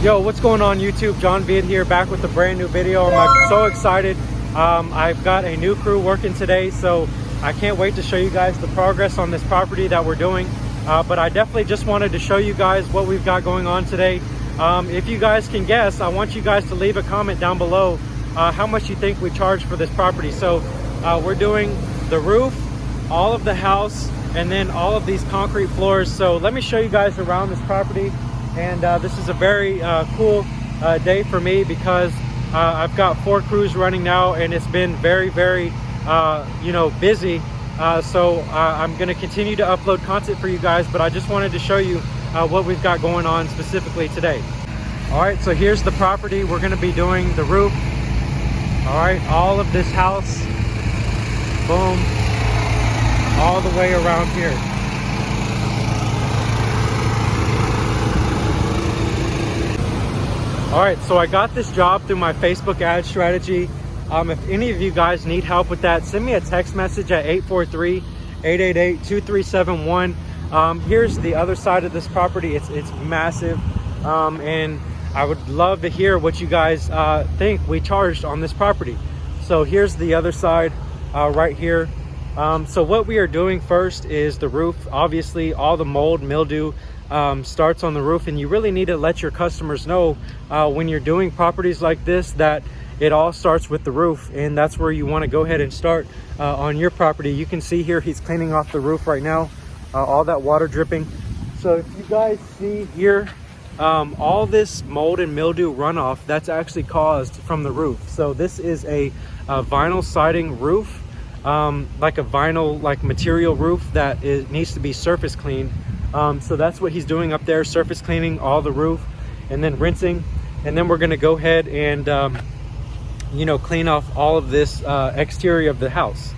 Yo, what's going on YouTube? John Viet here, back with a brand new video. I'm so excited. I've got a new crew working today, so I can't wait to show you guys the progress on this property that we're doing. But I definitely just wanted to show you guys what we've got going on today. If you guys can guess, I want you guys to leave a comment down below how much you think we charge for this property. So we're doing the roof, all of the house, and then all of these concrete floors. So let me show you guys around this property. And this is a very cool day for me because I've got 4 crews running now, and it's been very busy. So I'm going to continue to upload content for you guys, but I just wanted to show you what we've got going on specifically today. All right, so here's the property. We're going to be doing the roof. All right, all of this house, boom, all the way around here. All right, so I got this job through my Facebook ad strategy. If any of you guys need help with that, send me a text message at 843-888-2371. Here's the other side of this property. It's massive, and I would love to hear what you guys think we charged on this property. So here's the other side right here. So what we are doing first is the roof. Obviously, all the mold, mildew starts on the roof, and you really need to let your customers know when you're doing properties like this that it all starts with the roof, and that's where you want to go ahead and start on your property. You can see here he's cleaning off the roof right now, all that water dripping. So if you guys see here, all this mold and mildew runoff, that's actually caused from the roof. So this is a vinyl siding roof, like a vinyl material roof that needs to be surface cleaned. So that's what he's doing up there, surface cleaning all the roof and then rinsing. And then we're going to go ahead and clean off all of this exterior of the house.